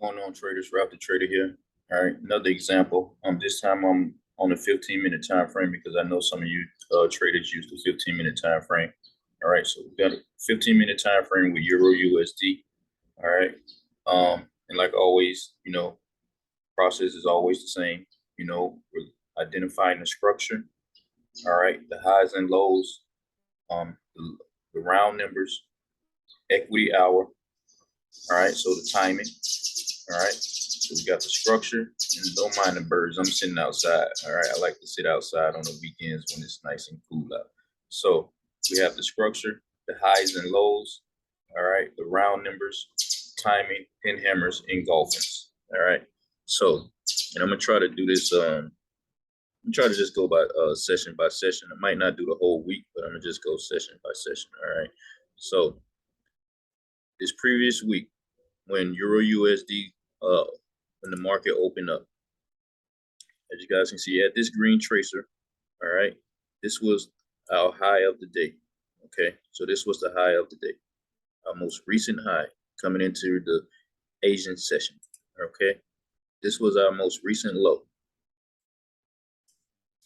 Going on, traders? Ralph the Trader here. All right, another example. This time I'm on the 15-minute time frame because I know some of you traders use the 15-minute time frame. All right, so we've got a 15-minute time frame with Euro USD. All right, and like always, process is always the same. We're identifying the structure. All right, the highs and lows, the round numbers, equity hour. All right, so the timing. All right, so we got the structure, and don't mind the birds. I'm sitting outside. All right, I like to sit outside on the weekends when it's nice and cool out. So we have the structure, the highs and lows. All right, the round numbers, timing, pin hammers, engulfings. All right, so and I'm gonna try to do this. I'm try to just go by session by session. I might not do the whole week, but I'm gonna just go session by session. All right, so this previous week, when Euro USD, when the market opened up, as you guys can see, at this green tracer, all right, this was our high of the day. Okay, so this was the high of the day, our most recent high coming into the Asian session. Okay, this was our most recent low.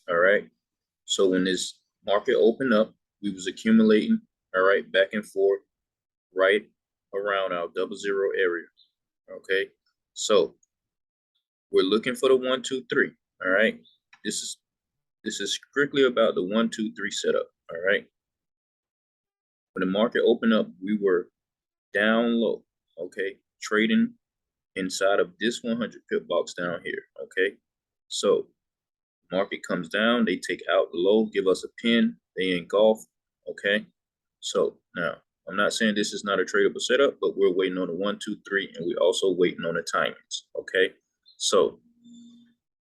All right, so when this market opened up, we was accumulating, all right, back and forth, right around our 00 area. Okay, so we're looking for the 1, 2, 3. All right, this is strictly about the 1, 2, 3 setup. All right, when the market opened up, we were down low. Okay, trading inside of this 100 pip box down here. Okay, so market comes down, they take out the low, give us a pin, they engulf. Okay, so now I'm not saying this is not a tradable setup, but we're waiting on the 1, 2, 3, and we're also waiting on the timings. Okay, so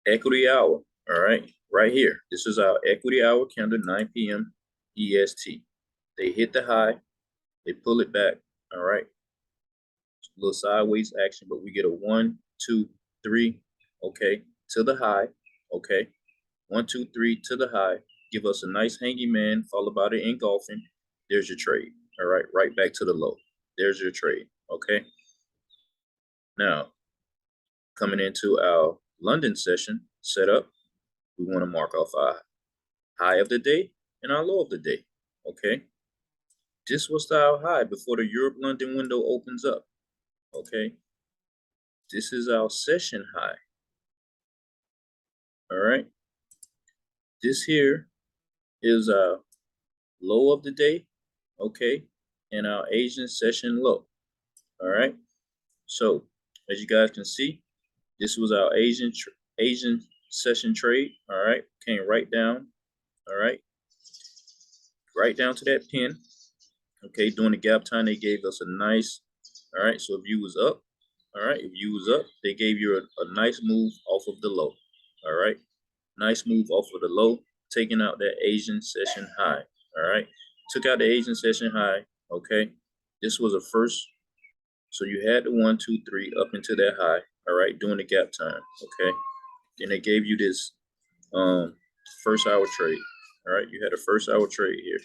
equity hour. All right, right here. This is our equity hour candle, 9 p.m. EST. They hit the high, they pull it back. All right, it's a little sideways action, but we get a 1, 2, 3. Okay, to the high. Okay, 1, 2, 3 to the high. Give us a nice hanging man, followed by the engulfing. There's your trade. All right, right back to the low. There's your trade. Okay. Now, coming into our London session setup, we want to mark off our high of the day and our low of the day. Okay. This was our high before the Europe-London window opens up. Okay. This is our session high. All right. This here is our low of the day. Okay. And our Asian session low. All right. So as you guys can see, this was our Asian session trade. All right. Came right down. All right. Right down to that pin. Okay. During the gap time, they gave us a nice. All right. So if you was up, all right. If you was up, they gave you a nice move off of the low. All right. Nice move off of the low, taking out that Asian session high. All right. Took out the Asian session high. Okay. This was a first. So you had the 1, 2, 3 up into that high. All right. During the gap time. Okay. Then they gave you this first hour trade. All right. You had a first hour trade here.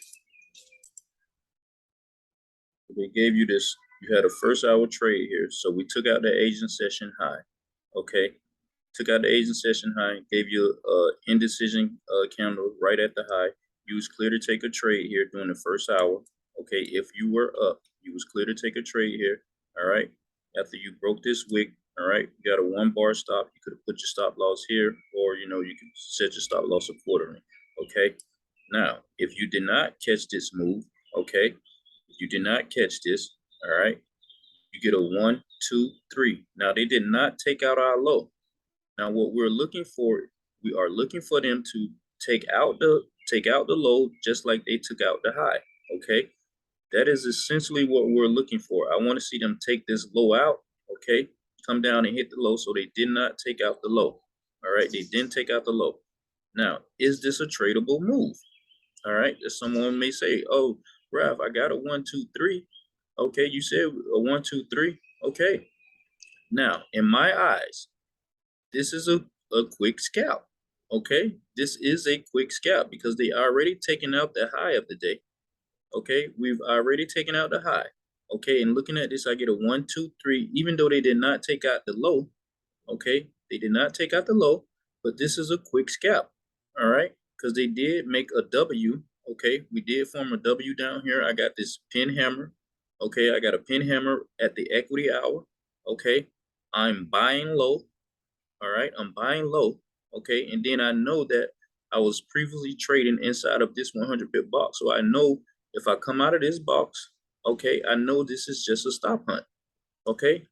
They gave you this. You had a first hour trade here. So we took out the Asian session high. Okay. Took out the Asian session high, gave you indecision candle right at the high. You was clear to take a trade here during the first hour. Okay, if you were up, you was clear to take a trade here. All right. After you broke this wick, all right, you got a 1 bar stop. You could have put your stop loss here, or you can set your stop loss accordingly. Okay. Now, if you did not catch this move, okay, if you did not catch this, all right, you get a 1, 2, 3. Now they did not take out our low. Now, what we're looking for, we are looking for them to take out the low just like they took out the high. Okay, that is essentially what we're looking for. I want to see them take this low out. Okay, come down and hit the low. So they did not take out the low. All right, they didn't take out the low. Now, is this a tradable move? All right, someone may say, "Oh, Ralph, I got a 1, 2, 3." Okay, you said a 1, 2, 3. Okay, now in my eyes, this is a quick scalp. Okay, this is a quick scalp because they already taken out the high of the day. Okay, we've already taken out the high. Okay, and looking at this, I get a 1, 2, 3, even though they did not take out the low. Okay, they did not take out the low, but this is a quick scalp. All right, because they did make a W. Okay, we did form a W down here. I got this pin hammer. Okay, I got a pin hammer at the equity hour. Okay, I'm buying low. All right, I'm buying low. Okay, and then I know that I was previously trading inside of this 100 pip box. So I know if I come out of this box, okay, I know this is just a stop hunt. Okay,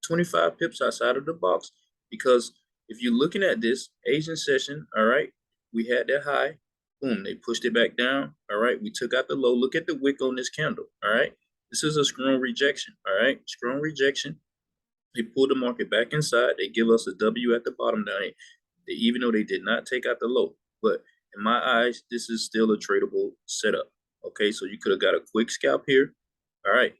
25 pips outside of the box, because if you're looking at this Asian session, all right, we had that high, boom, they pushed it back down. All right, we took out the low. Look at the wick on this candle. All right, this is a strong rejection. All right, strong rejection. They pulled the market back inside. They give us a W at the bottom down here. Even though they did not take out the low. But in my eyes, this is still a tradable setup. Okay, so you could have got a quick scalp here. All right.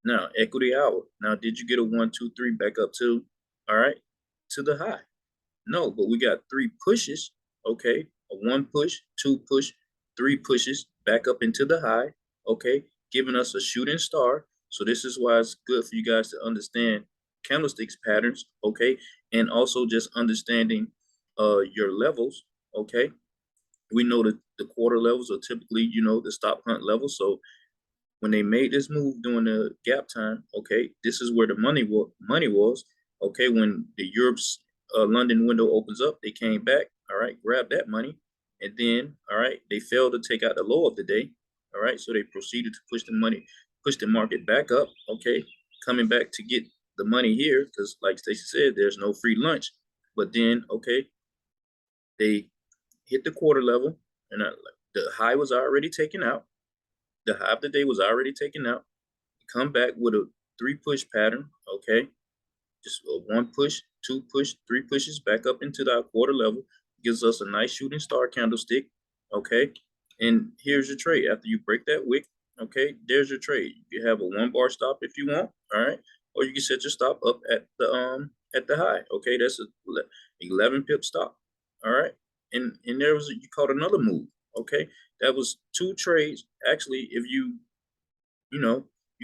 Now, equity hour. Now, did you get a 1, 2, 3 back up to, all right, to the high? No, but we got 3 pushes. Okay, a 1 push, 2 push, 3 pushes back up into the high. Okay, giving us a shooting star. So this is why it's good for you guys to understand candlesticks patterns. Okay, and also just understanding your levels. Okay, we know that the quarter levels are typically, the stop hunt levels. So when they made this move during the gap time, okay, this is where the money was. Okay, when the Europe's London window opens up, they came back. All right, grab that money, and then all right, they failed to take out the low of the day. All right, so they proceeded to push the market back up. Okay, coming back to get the money here, because like Stacy said, there's no free lunch. But then okay, they hit the quarter level, and the high was already taken out. The high of the day was already taken out. Come back with a 3 push pattern. Okay, just a 1 push, 2 push, 3 pushes back up into that quarter level. Gives us a nice shooting star candlestick. Okay, and here's your trade. After you break that wick, okay, there's your trade. You have a 1 bar stop if you want. All right, or you can set your stop up at the high. Okay, that's a 11 pip stop. All right, and there was you caught another move. Okay, that was 2 trades. Actually, if you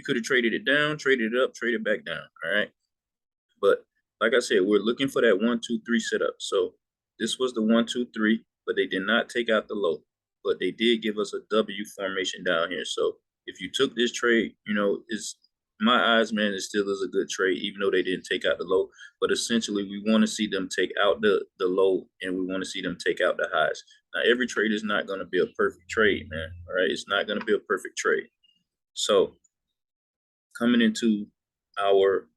could have traded it down, traded it up, traded back down. All right. But like I said, we're looking for that 1, 2, 3 setup. So this was the 1, 2, 3, but they did not take out the low. But they did give us a W formation down here. So if you took this trade, it's my eyes, man, it still is a good trade, even though they didn't take out the low. But essentially, we want to see them take out the low, and we want to see them take out the highs. Now, every trade is not going to be a perfect trade, man. All right, it's not going to be a perfect trade. So coming into our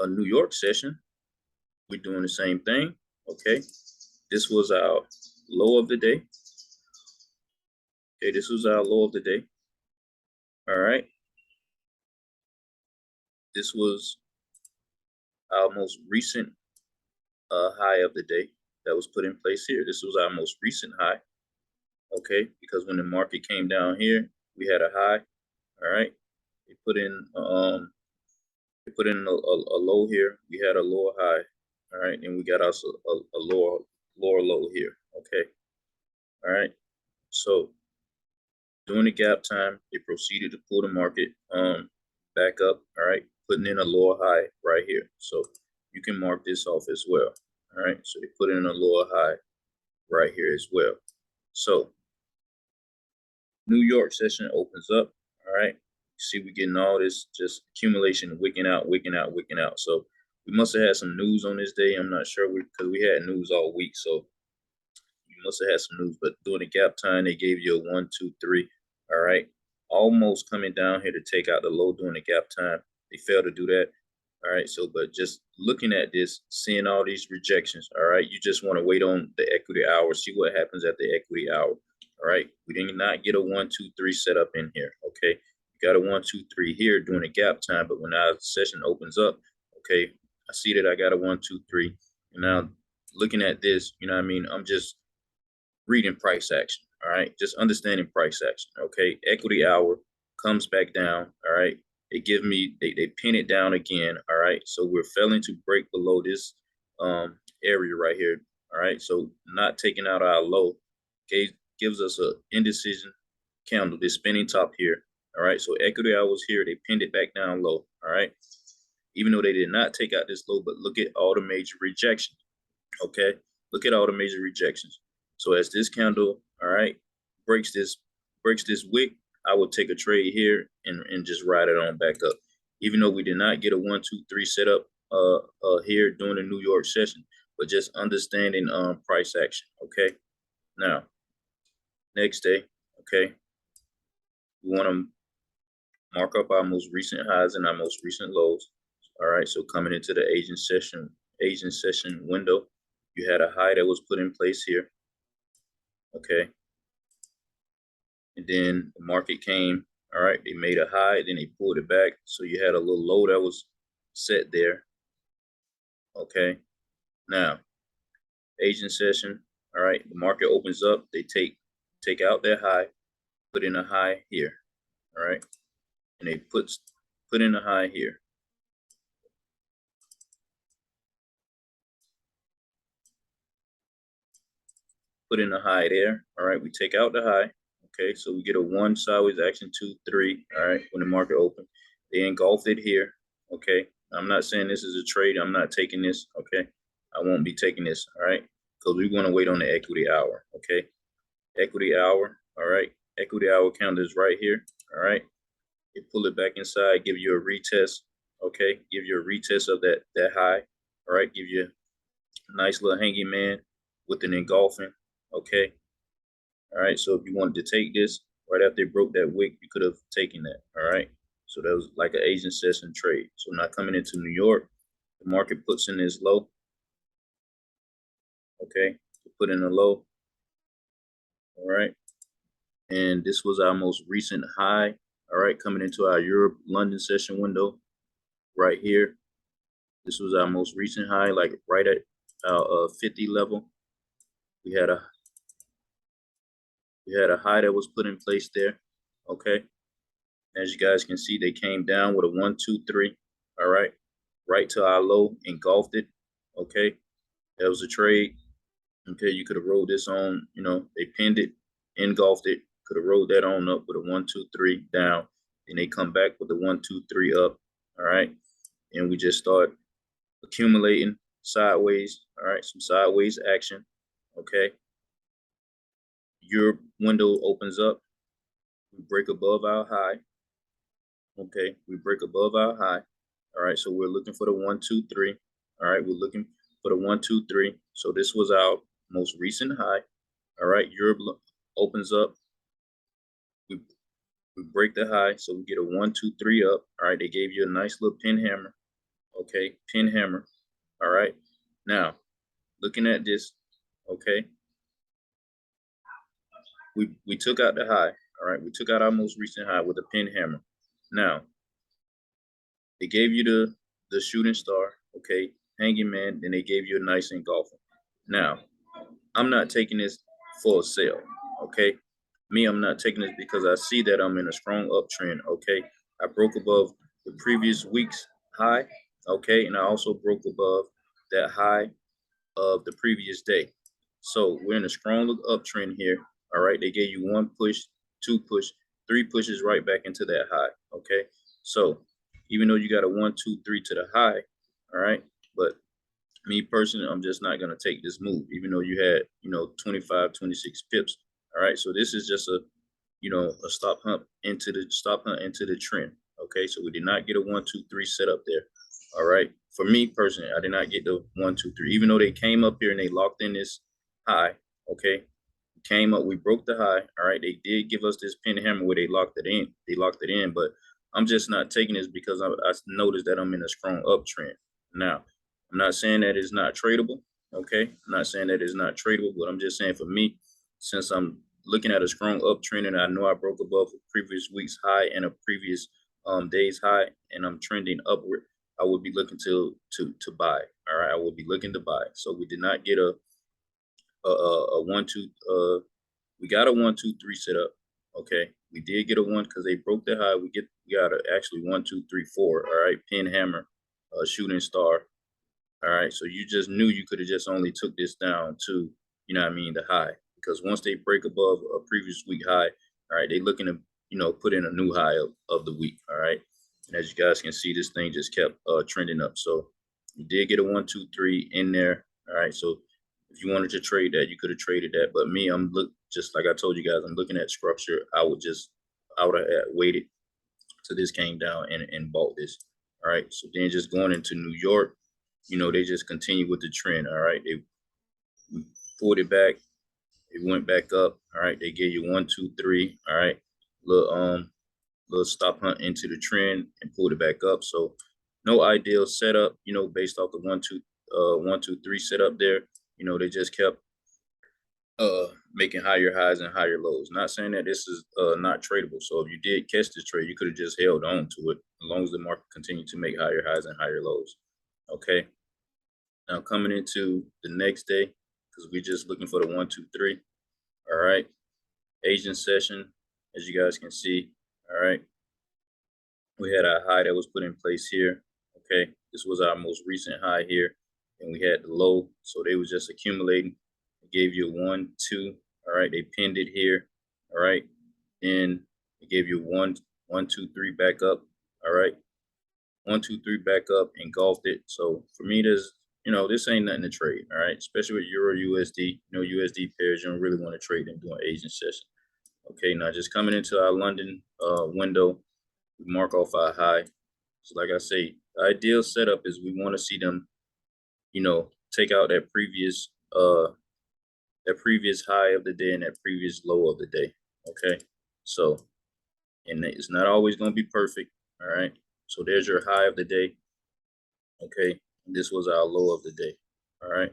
New York session, we're doing the same thing. Okay, this was our low of the day. Okay, this was our low of the day. All right, this was our most recent high of the day that was put in place here. This was our most recent high. Okay, because when the market came down here, we had a high. All right, they put in a low here. We had a lower high. All right, and we got also a lower low here. Okay, all right. So during the gap time, they proceeded to pull the market back up. All right, putting in a lower high right here. So you can mark this off as well. All right, so they put in a lower high right here as well. So New York session opens up. All right, see we're getting all this just accumulation, wicking out, wicking out, wicking out. So we must have had some news on this day. I'm not sure because we had news all week. So you must have had some news. But during the gap time, they gave you a 1, 2, 3. All right, almost coming down here to take out the low during the gap time. They failed to do that. All right, so but just looking at this, seeing all these rejections. All right, you just want to wait on the equity hour, see what happens at the equity hour. All right, we did not get a 1, 2, 3 set up in here. Okay, we got a 1, 2, 3 here during the gap time, but when our session opens up, okay, I see that I got a 1, 2, 3. And now looking at this, you know what I mean? I'm just reading price action. All right, just understanding price action. Okay, equity hour comes back down. All right, they pin it down again. All right, so we're failing to break below this area right here. All right, so not taking out our low, okay, gives us a indecision candle, this spinning top here. All right, so equity hours here, they pinned it back down low. All right, even though they did not take out this low, but look at all the major rejections. Okay, look at all the major rejections. So as this candle, all right, breaks this wick, I will take a trade here and just ride it on back up. Even though we did not get a 1, 2, 3 setup here during the New York session, but just understanding price action. Okay, now next day, okay, we want to mark up our most recent highs and our most recent lows. All right, so coming into the Asian session window, you had a high that was put in place here. Okay, and then the market came. All right, they made a high, then they pulled it back. So you had a little low that was set there. Okay, now Asian session. All right, the market opens up. They take out their high, put in a high here. All right, and they put in a high here. Put in a high there. All right, we take out the high. Okay, so we get a 1 sideways action, 2, 3. All right, when the market opened, they engulfed it here. Okay, I'm not saying this is a trade. I'm not taking this. Okay, I won't be taking this. All right, because we want to wait on the equity hour. Okay, equity hour. All right, equity hour count is right here. All right, you pull it back inside, give you a retest. Okay, give you a retest of that high. All right, give you a nice little hanging man with an engulfing. Okay. All right. So if you wanted to take this right after they broke that wick, you could have taken that. All right. So that was like an Asian session trade. So now coming into New York, the market puts in this low. Okay. Put in a low. All right. And this was our most recent high. All right. Coming into our Europe London session window right here. This was our most recent high, like right at our 50 level. We had a high that was put in place there. Okay. As you guys can see, they came down with a 1, 2, 3. All right. Right to our low, engulfed it. Okay. That was a trade. Okay. You could have rolled this on, they pinned it, engulfed it. Could have rolled that on up with a 1, 2, 3 down. Then they come back with a 1, 2, 3 up. All right. And we just start accumulating sideways. All right. Some sideways action. Okay. Your window opens up. We break above our high. Okay, we break above our high. All right, so we're looking for the 1, 2, 3. All right, we're looking for the 1, 2, 3. So this was our most recent high. All right, Europe opens up. We break the high, so we get a 1, 2, 3 up. All right, they gave you a nice little pin hammer. Okay, pin hammer. All right, now looking at this. Okay, we took out the high. All right, we took out our most recent high with a pin hammer. Now they gave you the shooting star, okay, hanging man, then they gave you a nice engulfing. Now, I'm not taking this for a sale, okay? Me, I'm not taking this because I see that I'm in a strong uptrend, okay? I broke above the previous week's high, okay? And I also broke above that high of the previous day. So we're in a strong uptrend here, all right? They gave you 1 push, 2 push, 3 pushes right back into that high, okay? So even though you got a 1, 2, 3 to the high, all right, but me personally, I'm just not going to take this move, even though you had, 25, 26 pips. All right. So this is just a stop hunt into the trend. Okay. So we did not get a 1, 2, 3 set up there. All right. For me personally, I did not get the 1, 2, 3, even though they came up here and they locked in this high. Okay. Came up, we broke the high. All right. They did give us this pin hammer where they locked it in, but I'm just not taking this because I noticed that I'm in a strong uptrend. Now, I'm not saying that it's not tradable. Okay. I'm not saying that it's not tradable, but I'm just saying for me, since I'm looking at a strong uptrend and I know I broke above a previous week's high and a previous day's high, and I'm trending upward, I would be looking to buy. All right. I will be looking to buy. So we did not get a 1, 2, we got a 1, 2, 3 set up. Okay. We did get a 1 because they broke the high. We got a actually 1, 2, 3, 4. All right. Pin hammer, shooting star. All right. So you just knew you could have just only took this down to, the high. Because once they break above a previous week high, all right, they looking to put in a new high of the week. All right. And as you guys can see, this thing just kept trending up. So you did get a 1, 2, 3 in there. All right. So if you wanted to trade that, you could have traded that. But me, just like I told you guys, I'm looking at structure. I would have waited till this came down and bought this. All right. So then just going into New York, they just continue with the trend. All right. They pulled it back. It went back up. All right. They gave you 1, 2, 3. All right. Little stop hunt into the trend and pulled it back up. So no ideal setup, based off the 1, 2, 3 setup there. They just kept making higher highs and higher lows. Not saying that this is not tradable. So if you did catch this trade, you could have just held on to it as long as the market continued to make higher highs and higher lows. Okay. Now coming into the next day, because we're just looking for the 1, 2, 3. All right. Asian session, as you guys can see. All right. We had a high that was put in place here. Okay. This was our most recent high here. And we had the low. So they was just accumulating. It gave you a 1, 2. All right. They pinned it here. All right. Then it gave you 1, 2, 3 back up. All right. 1, 2, 3 back up, engulfed it. So for me, this ain't nothing to trade. All right. Especially with Euro USD, USD pairs, you don't really want to trade them doing Asian session. Okay. Now just coming into our London window, we mark off our high. So like I say, the ideal setup is we want to see them, take out that previous high of the day and that previous low of the day. Okay. So, and it's not always going to be perfect. All right. So there's your high of the day. Okay. And this was our low of the day. All right.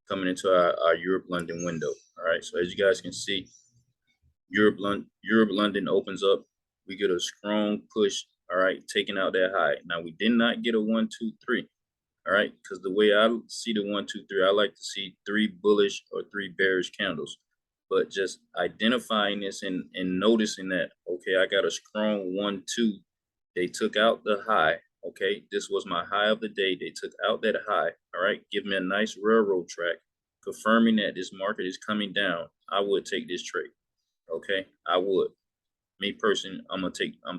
Coming into our Europe London window. All right. So as you guys can see, Europe London opens up. We get a strong push. All right. Taking out that high. Now we did not get a 1, 2, 3. All right. Because the way I see the 1, 2, 3, I like to see 3 bullish or 3 bearish candles. But just identifying this and noticing that, okay, I got a strong 1, 2. They took out the high. Okay, this was my high of the day. They took out that high. All right, give me a nice railroad track, confirming that this market is coming down. I would take this trade. Okay, I would. Me personally, I'm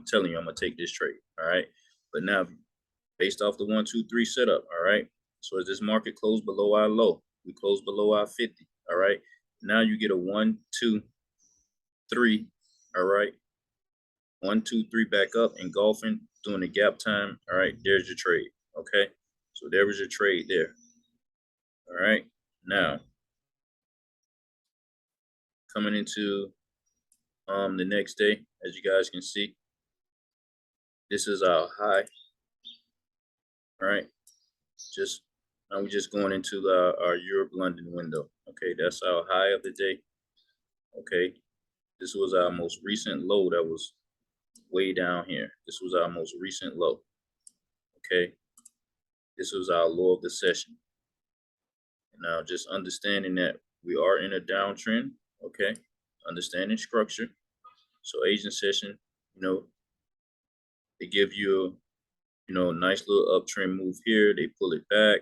telling you, I'm gonna take this trade. All right, but now based off the 1, 2, 3 setup. All right, so as this market closed below our low, we closed below our 50. All right, now you get a 1, 2, 3. All right. 1, 2, 3 back up, engulfing, doing the gap time. All right, there's your trade. Okay, so there was your trade there. All right, now coming into the next day, as you guys can see, this is our high. All right, now we're just going into our Europe London window. Okay, that's our high of the day. Okay, this was our most recent low that was way down here. This was our most recent low. Okay, this was our low of the session. Now just understanding that we are in a downtrend. Okay, understanding structure. So Asian session, they give you a nice little uptrend move here. They pull it back,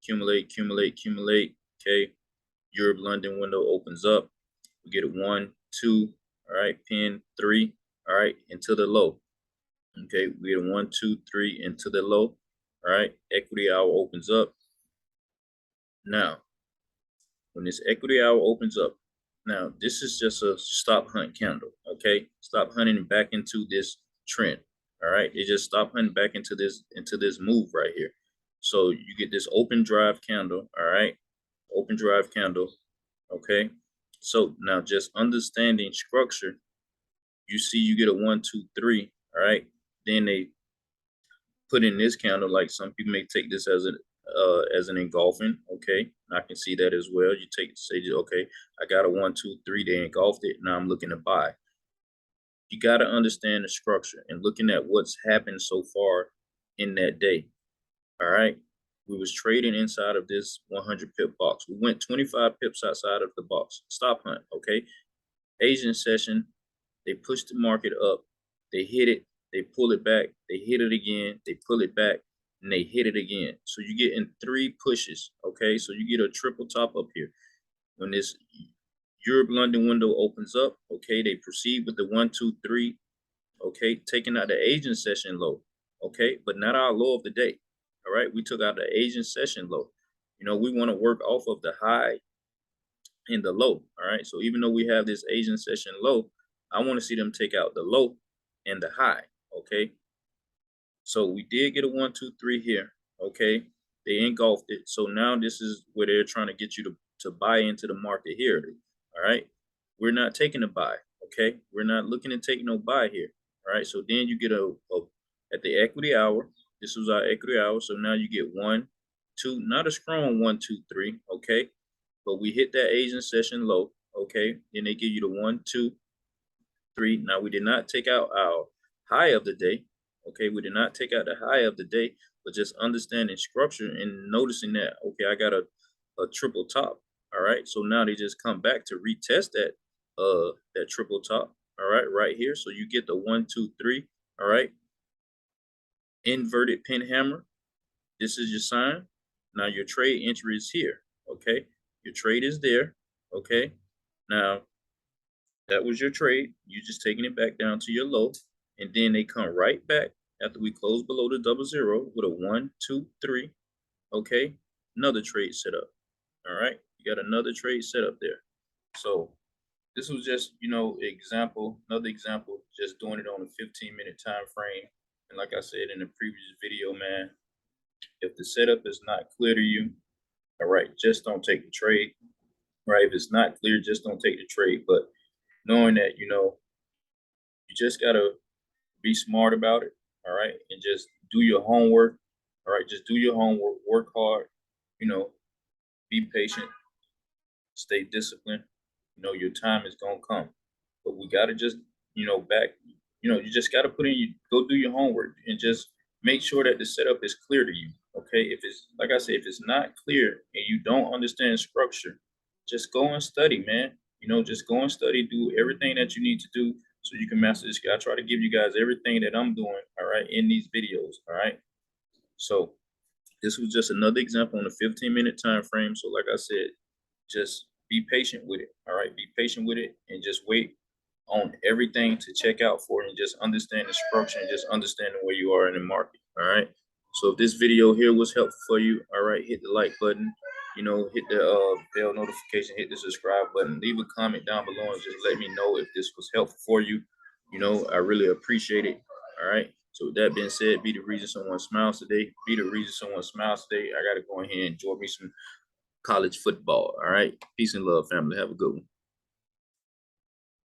accumulate. Okay, Europe London window opens up. We get a 1, 2. All right, pin 3. All right, into the low. Okay, we get a 1, 2, 3 into the low. All right, equity hour opens up. Now, when this equity hour opens up, now this is just a stop hunt candle. Okay, stop hunting back into this trend. All right, it just stop hunting back into this move right here. So you get this open drive candle. All right, open drive candle. Okay, so now just understanding structure, you see you get a 1, 2, 3. All right, then they put in this candle. Like some people may take this as an engulfing. Okay, I can see that as well. You say, okay, I got a 1, 2, 3. They engulfed it. Now I'm looking to buy. You got to understand the structure and looking at what's happened so far in that day. All right, we was trading inside of this 100 pip box. We went 25 pips outside of the box. Stop hunt. Okay, Asian session. They pushed the market up. They hit it. They pull it back. They hit it again. They pull it back. And they hit it again. So you get in 3 pushes. Okay, so you get a triple top up here. When this Europe London window opens up. Okay, they proceed with the 1, 2, 3. Okay, taking out the Asian session low. Okay, but not our low of the day. All right, we took out the Asian session low. You know, we want to work off of the high and the low. All right, so even though we have this Asian session low, I want to see them take out the low and the high. Okay, so we did get a 1, 2, 3 here. Okay, they engulfed it. So now this is where they're trying to get you to buy into the market here. All right, we're not taking a buy. Okay, we're not looking to take no buy here. All right, so then you get a at the equity hour. This was our equity hour. So now you get 1, 2, not a strong 1, 2, 3. Okay, but we hit that Asian session low. Okay, then they give you the 1, 2, 3. Now we did not take out our high of the day. Okay, we did not take out the high of the day, but just understanding structure and noticing that, okay, I got a triple top. All right, so now they just come back to retest that triple top. All right, right here. So you get the 1, 2, 3. All right, inverted pin hammer. This is your sign. Now your trade entry is here. Okay, your trade is there. Okay, now that was your trade. You just taking it back down to your low, and then they come right back after we close below the 00 with a 1, 2, 3. Okay, another trade set up. All right, you got another trade set up there. So this was just, you know, another example, just doing it on a 15-minute time frame. And like I said in the previous video, man, if the setup is not clear to you, all right, just don't take the trade. Right, if it's not clear, just don't take the trade. But knowing that, you know, you just gotta be smart about it, all right, and just do your homework, all right, just do your homework, work hard, you know, be patient, stay disciplined. You know, your time is gonna come, but we gotta just, you know, you just gotta go do your homework and just make sure that the setup is clear to you. Okay, if it's like I said, if it's not clear and you don't understand structure, just go and study, man. You know, just go and study, do everything that you need to do so you can master this. I try to give you guys everything that I'm doing, all right, in these videos, all right. So this was just another example on a 15-minute time frame. So like I said, just be patient with it. All right, be patient with it and just wait on everything to check out for it and just understand the structure and just understanding where you are in the market. All right. So if this video here was helpful for you, all right, hit the like button, you know, hit the bell notification, hit the subscribe button, leave a comment down below and just let me know if this was helpful for you. You know, I really appreciate it. All right. So with that being said, be the reason someone smiles today. Be the reason someone smiles today. I got to go ahead and enjoy me some college football. All right. Peace and love, family. Have a good one.